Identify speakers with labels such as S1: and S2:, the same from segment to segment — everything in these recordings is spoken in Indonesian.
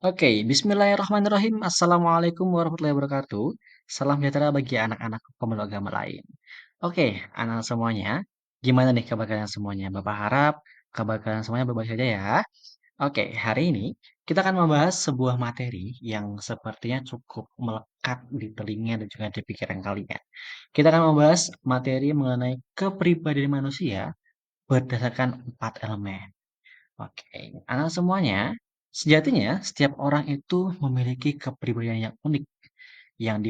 S1: Oke, bismillahirrahmanirrahim. Assalamualaikum warahmatullahi wabarakatuh. Salam sejahtera bagi anak-anak pemeluk agama lain. Oke, anak semuanya, gimana nih kabar kalian semuanya? Bapak harap kabar kalian semuanya baik-baik saja ya. Oke, hari ini kita akan membahas sebuah materi yang sepertinya cukup melekat di telinga dan juga di pikiran kalian. Kita akan membahas materi mengenai kepribadian manusia berdasarkan 4 elemen. Oke, anak semuanya, sejatinya setiap orang itu memiliki kepribadian yang unik yang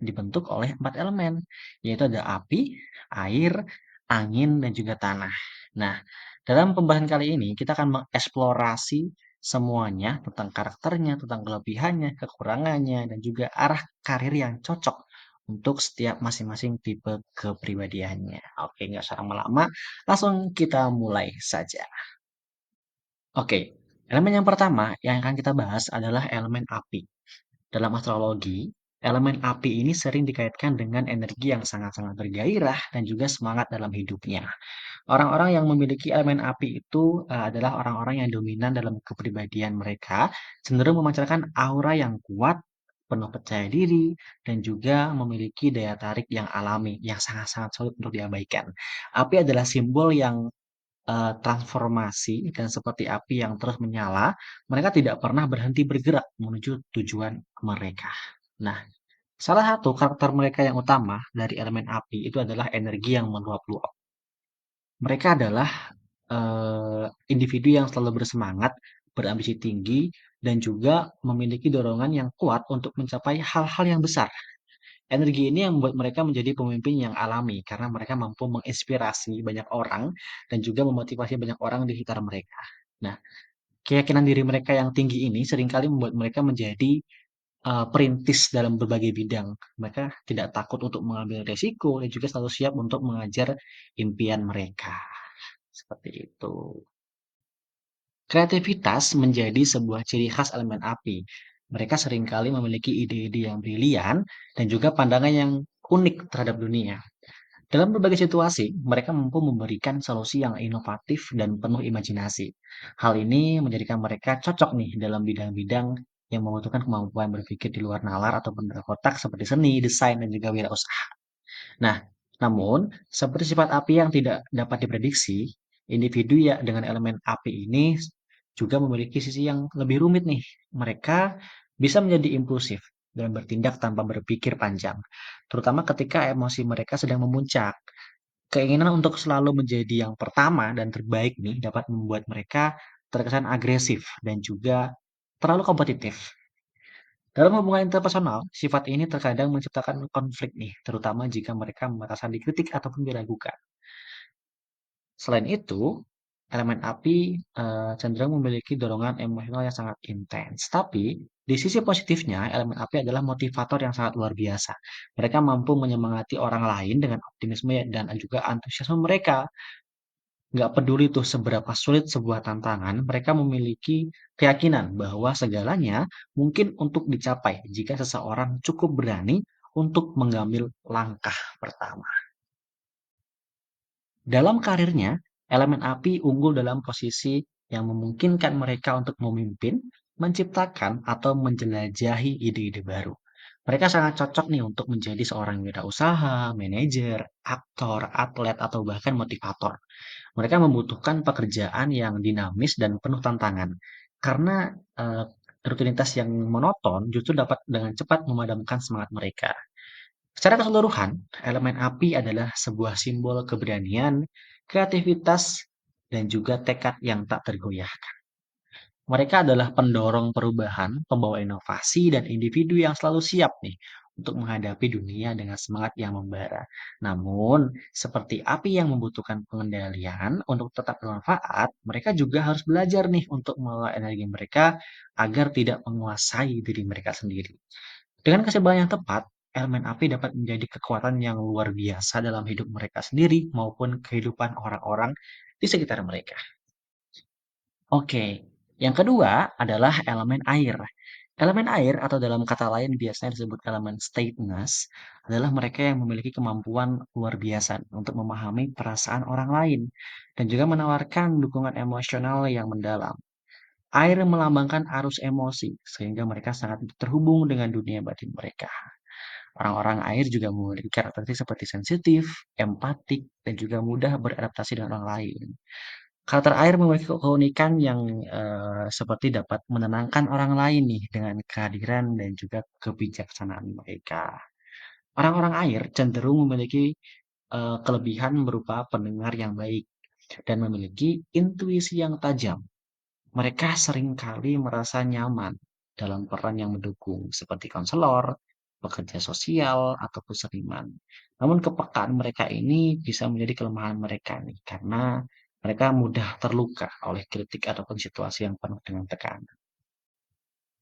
S1: dibentuk oleh 4 elemen, yaitu ada api, air, angin, dan juga tanah. Nah, dalam pembahasan kali ini kita akan mengeksplorasi semuanya tentang karakternya, tentang kelebihannya, kekurangannya, dan juga arah karir yang cocok untuk setiap masing-masing tipe kepribadiannya. Oke, nggak usah lama-lama, langsung kita mulai saja. Oke, elemen yang pertama yang akan kita bahas adalah elemen api. Dalam astrologi, elemen api ini sering dikaitkan dengan energi yang sangat-sangat bergairah dan juga semangat dalam hidupnya. Orang-orang yang memiliki elemen api itu adalah orang-orang yang dominan dalam kepribadian mereka, cenderung memancarkan aura yang kuat, penuh percaya diri, dan juga memiliki daya tarik yang alami, yang sangat-sangat sulit untuk diabaikan. Api adalah simbol yang transformasi dan seperti api yang terus menyala, mereka tidak pernah berhenti bergerak menuju tujuan mereka. Nah, salah satu karakter mereka yang utama dari elemen api itu adalah energi yang meluap-luap. Mereka adalah individu yang selalu bersemangat, berambisi tinggi, dan juga memiliki dorongan yang kuat untuk mencapai hal-hal yang besar. Energi ini yang membuat mereka menjadi pemimpin yang alami karena mereka mampu menginspirasi banyak orang dan juga memotivasi banyak orang di sekitar mereka. Nah, keyakinan diri mereka yang tinggi ini seringkali membuat mereka menjadi perintis dalam berbagai bidang. Mereka tidak takut untuk mengambil resiko dan juga selalu siap untuk mengajar impian mereka. Seperti itu. Kreativitas menjadi sebuah ciri khas elemen api. Mereka seringkali memiliki ide-ide yang brilian dan juga pandangan yang unik terhadap dunia. Dalam berbagai situasi, mereka mampu memberikan solusi yang inovatif dan penuh imajinasi. Hal ini menjadikan mereka cocok nih dalam bidang-bidang yang membutuhkan kemampuan berpikir di luar nalar atau benda kotak seperti seni, desain, dan juga wirausaha. Nah, namun seperti sifat api yang tidak dapat diprediksi, individu ya dengan elemen api ini juga memiliki sisi yang lebih rumit nih. Mereka bisa menjadi impulsif dan bertindak tanpa berpikir panjang, terutama ketika emosi mereka sedang memuncak. Keinginan untuk selalu menjadi yang pertama dan terbaik nih dapat membuat mereka terkesan agresif dan juga terlalu kompetitif. Dalam hubungan interpersonal, sifat ini terkadang menciptakan konflik nih, terutama jika mereka merasa dikritik ataupun diragukan. Selain itu, elemen api cenderung memiliki dorongan emosional yang sangat intens. Tapi, di sisi positifnya, elemen api adalah motivator yang sangat luar biasa. Mereka mampu menyemangati orang lain dengan optimisme dan juga antusiasme mereka. Nggak peduli tuh seberapa sulit sebuah tantangan, mereka memiliki keyakinan bahwa segalanya mungkin untuk dicapai jika seseorang cukup berani untuk mengambil langkah pertama. Dalam karirnya, elemen api unggul dalam posisi yang memungkinkan mereka untuk memimpin, menciptakan, atau menjelajahi ide-ide baru. Mereka sangat cocok nih untuk menjadi seorang wirausaha, manajer, aktor, atlet, atau bahkan motivator. Mereka membutuhkan pekerjaan yang dinamis dan penuh tantangan, karena rutinitas yang monoton justru dapat dengan cepat memadamkan semangat mereka. Secara keseluruhan, elemen api adalah sebuah simbol keberanian, kreativitas, dan juga tekad yang tak tergoyahkan. Mereka adalah pendorong perubahan, pembawa inovasi, dan individu yang selalu siap nih untuk menghadapi dunia dengan semangat yang membara. Namun, seperti api yang membutuhkan pengendalian untuk tetap bermanfaat, mereka juga harus belajar nih untuk mengelola energi mereka agar tidak menguasai diri mereka sendiri. Dengan keseimbangan yang tepat, elemen api dapat menjadi kekuatan yang luar biasa dalam hidup mereka sendiri maupun kehidupan orang-orang di sekitar mereka. Oke, yang kedua adalah elemen air. Elemen air atau dalam kata lain biasanya disebut elemen stateless adalah mereka yang memiliki kemampuan luar biasa untuk memahami perasaan orang lain dan juga menawarkan dukungan emosional yang mendalam. Air melambangkan arus emosi, sehingga mereka sangat terhubung dengan dunia batin mereka. Orang-orang air juga memiliki karakteristik seperti sensitif, empatik, dan juga mudah beradaptasi dengan orang lain. Karakter air memiliki keunikan yang seperti dapat menenangkan orang lain nih dengan kehadiran dan juga kebijaksanaan mereka. Orang-orang air cenderung memiliki kelebihan berupa pendengar yang baik dan memiliki intuisi yang tajam. Mereka seringkali merasa nyaman dalam peran yang mendukung, seperti konselor, pekerja sosial, ataupun seniman. Namun kepekaan mereka ini bisa menjadi kelemahan mereka nih, karena mereka mudah terluka oleh kritik ataupun situasi yang penuh dengan tekanan.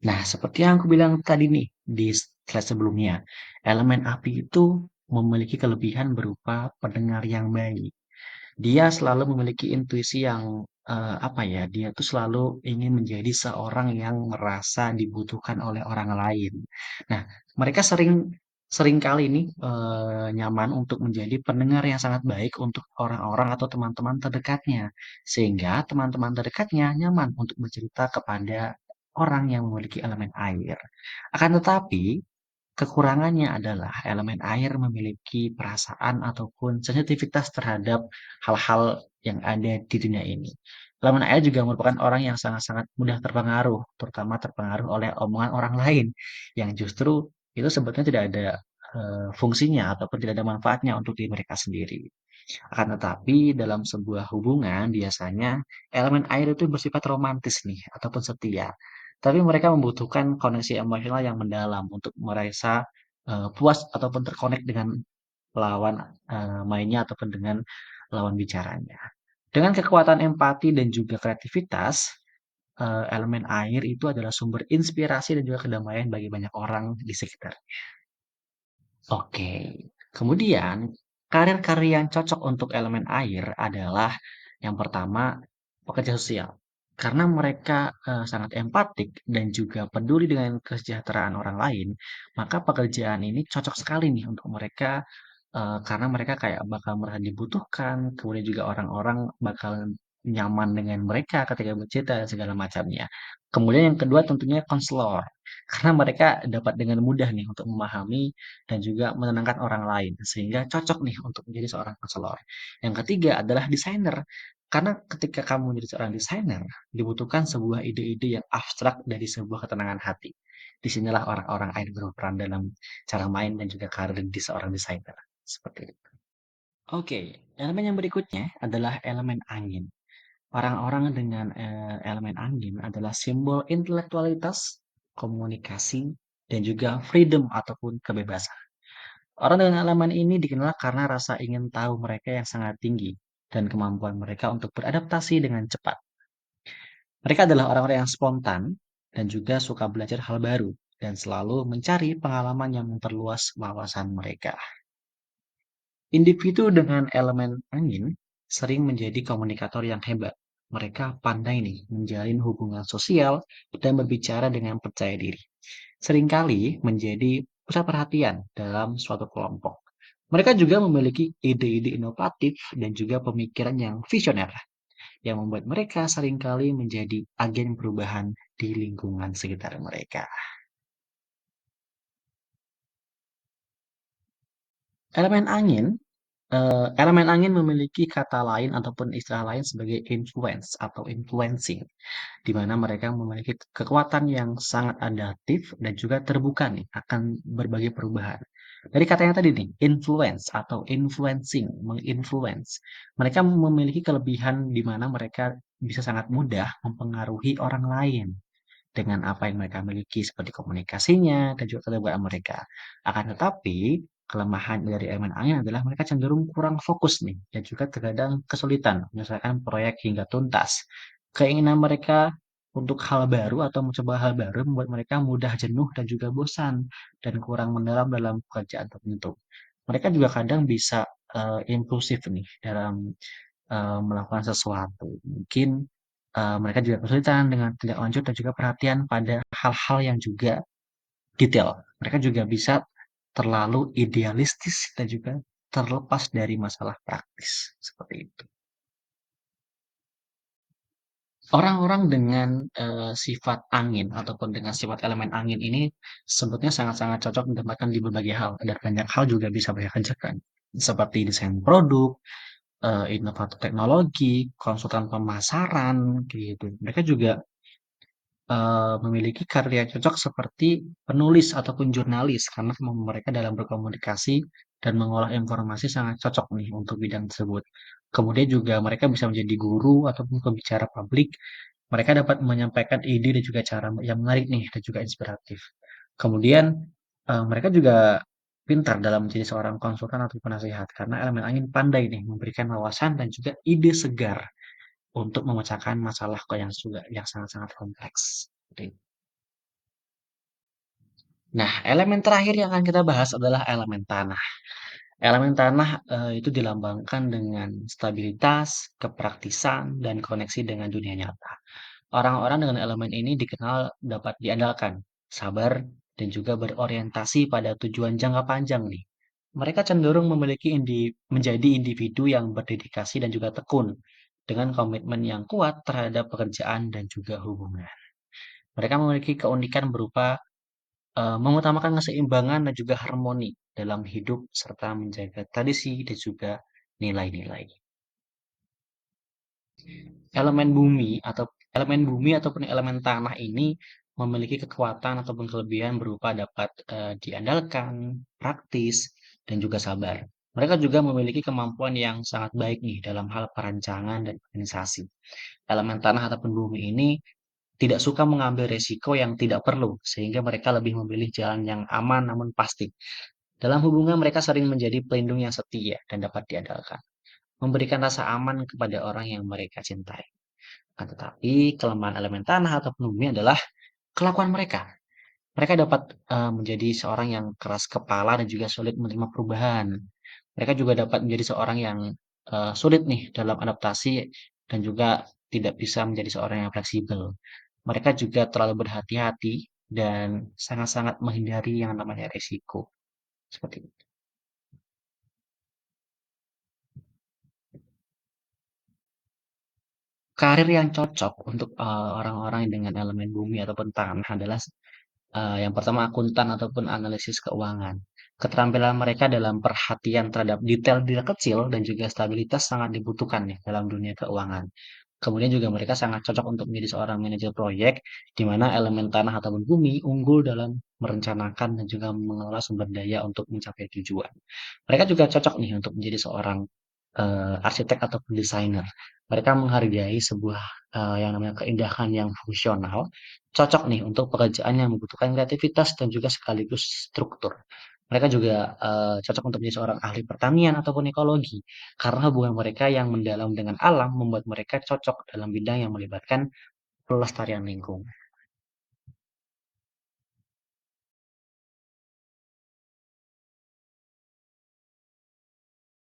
S1: Nah, seperti yang aku bilang tadi nih di slide sebelumnya, elemen api itu memiliki kelebihan berupa pendengar yang baik. Dia selalu memiliki intuisi yang, apa ya, dia tuh selalu ingin menjadi seorang yang merasa dibutuhkan oleh orang lain. Nah, mereka sering kali nih, nyaman untuk menjadi pendengar yang sangat baik untuk orang-orang atau teman-teman terdekatnya. Sehingga teman-teman terdekatnya nyaman untuk bercerita kepada orang yang memiliki elemen air. Akan tetapi, kekurangannya adalah elemen air memiliki perasaan ataupun sensitivitas terhadap hal-hal yang ada di dunia ini. Elemen air juga merupakan orang yang sangat-sangat mudah terpengaruh, terutama terpengaruh oleh omongan orang lain, yang justru itu sebetulnya tidak ada fungsinya ataupun tidak ada manfaatnya untuk diri mereka sendiri. Akan tetapi dalam sebuah hubungan biasanya elemen air itu bersifat romantis nih ataupun setia. Tapi mereka membutuhkan koneksi emosional yang mendalam untuk merasa puas ataupun terkonek dengan lawan mainnya ataupun dengan lawan bicaranya. Dengan kekuatan empati dan juga kreativitas, elemen air itu adalah sumber inspirasi dan juga kedamaian bagi banyak orang di sekitar. Oke, kemudian karir-karir yang cocok untuk elemen air adalah yang pertama pekerja sosial. Karena mereka sangat empatik dan juga peduli dengan kesejahteraan orang lain, maka pekerjaan ini cocok sekali nih untuk mereka karena mereka kayak bakal merasa dibutuhkan, kemudian juga orang-orang bakal nyaman dengan mereka ketika bercerita dan segala macamnya. Kemudian yang kedua tentunya konselor, karena mereka dapat dengan mudah nih untuk memahami dan juga menenangkan orang lain, sehingga cocok nih untuk menjadi seorang konselor. Yang ketiga adalah desainer, karena ketika kamu menjadi seorang desainer, dibutuhkan sebuah ide-ide yang abstrak dari sebuah ketenangan hati. Disinilah orang-orang air berperan dalam cara main dan juga karir di seorang desainer. Seperti itu. Oke, elemen yang berikutnya adalah elemen angin. Orang-orang dengan elemen angin adalah simbol intelektualitas, komunikasi, dan juga freedom ataupun kebebasan. Orang dengan elemen ini dikenal karena rasa ingin tahu mereka yang sangat tinggi dan kemampuan mereka untuk beradaptasi dengan cepat. Mereka adalah orang-orang yang spontan dan juga suka belajar hal baru dan selalu mencari pengalaman yang memperluas wawasan mereka. Individu dengan elemen angin sering menjadi komunikator yang hebat. Mereka pandai nih menjalin hubungan sosial dan berbicara dengan percaya diri. Seringkali menjadi pusat perhatian dalam suatu kelompok. Mereka juga memiliki ide-ide inovatif dan juga pemikiran yang visioner yang membuat mereka seringkali menjadi agen perubahan di lingkungan sekitar mereka. Elemen angin elemen angin memiliki kata lain ataupun istilah lain sebagai influence atau influencing, di mana mereka memiliki kekuatan yang sangat adaptif dan juga terbuka nih akan berbagai perubahan. Dari kata yang tadi nih, influence atau influencing, menginfluence. Mereka memiliki kelebihan di mana mereka bisa sangat mudah mempengaruhi orang lain dengan apa yang mereka miliki seperti komunikasinya dan juga keterbukaan mereka. Akan tetapi, kelemahan dari elemen angin adalah mereka cenderung kurang fokus nih dan juga terkadang kesulitan menyelesaikan proyek hingga tuntas. Keinginan mereka untuk hal baru atau mencoba hal baru membuat mereka mudah jenuh dan juga bosan dan kurang mendalam dalam pekerjaan tertentu. Mereka juga kadang bisa impulsif nih dalam melakukan sesuatu. Mungkin, mereka juga kesulitan dengan tindak lanjut dan juga perhatian pada hal-hal yang juga detail. Mereka juga bisa terlalu idealistis dan juga terlepas dari masalah praktis, seperti itu. Orang-orang dengan, sifat angin ataupun dengan sifat elemen angin ini sebetulnya sangat-sangat cocok ditempatkan di berbagai hal, dan banyak hal juga bisa mereka kerjakan. Seperti desain produk, inovator teknologi, konsultan pemasaran, gitu. Mereka juga memiliki karir yang cocok seperti penulis ataupun jurnalis karena kemampuan mereka dalam berkomunikasi dan mengolah informasi sangat cocok nih untuk bidang tersebut. Kemudian juga mereka bisa menjadi guru ataupun pembicara publik. Mereka dapat menyampaikan ide dan juga cara yang menarik nih dan juga inspiratif. Kemudian mereka juga pintar dalam menjadi seorang konsultan atau penasihat karena elemen angin pandai nih memberikan wawasan dan juga ide segar untuk memecahkan masalah kok yang sangat-sangat kompleks. Seperti Nah, elemen terakhir yang akan kita bahas adalah elemen tanah. Elemen tanah, itu dilambangkan dengan stabilitas, kepraktisan, dan koneksi dengan dunia nyata. Orang-orang dengan elemen ini dikenal dapat diandalkan, sabar, dan juga berorientasi pada tujuan jangka panjang nih. Mereka cenderung menjadi individu yang berdedikasi dan juga tekun, dengan komitmen yang kuat terhadap pekerjaan dan juga hubungan. Mereka memiliki keunikan berupa mengutamakan keseimbangan dan juga harmoni dalam hidup serta menjaga tradisi dan juga nilai-nilai. Elemen bumi ataupun elemen tanah ini memiliki kekuatan ataupun kelebihan berupa dapat diandalkan, praktis, dan juga sabar. Mereka juga memiliki kemampuan yang sangat baik nih dalam hal perancangan dan organisasi. Elemen tanah ataupun bumi ini tidak suka mengambil resiko yang tidak perlu, sehingga mereka lebih memilih jalan yang aman namun pasti. Dalam hubungan mereka sering menjadi pelindung yang setia dan dapat diandalkan, memberikan rasa aman kepada orang yang mereka cintai. Akan tetapi, kelemahan elemen tanah ataupun bumi adalah kelakuan mereka. Mereka dapat menjadi seorang yang keras kepala dan juga sulit menerima perubahan. Mereka juga dapat menjadi seorang yang sulit nih dalam adaptasi dan juga tidak bisa menjadi seorang yang fleksibel. Mereka juga terlalu berhati-hati dan sangat-sangat menghindari yang namanya resiko. Seperti itu. Karir yang cocok untuk, orang-orang dengan elemen bumi ataupun tanah adalah, yang pertama akuntan ataupun analisis keuangan. Keterampilan mereka dalam perhatian terhadap detail-detail kecil dan juga stabilitas sangat dibutuhkan nih dalam dunia keuangan. Kemudian juga mereka sangat cocok untuk menjadi seorang manajer proyek, di mana elemen tanah ataupun bumi unggul dalam merencanakan dan juga mengelola sumber daya untuk mencapai tujuan. Mereka juga cocok nih untuk menjadi seorang arsitek ataupun desainer. Mereka menghargai sebuah yang namanya keindahan yang fungsional, cocok nih untuk pekerjaan yang membutuhkan kreativitas dan juga sekaligus struktur. Mereka juga cocok untuk menjadi seorang ahli pertanian ataupun ekologi, karena hubungan mereka yang mendalam dengan alam membuat mereka cocok dalam bidang yang melibatkan pelestarian lingkungan.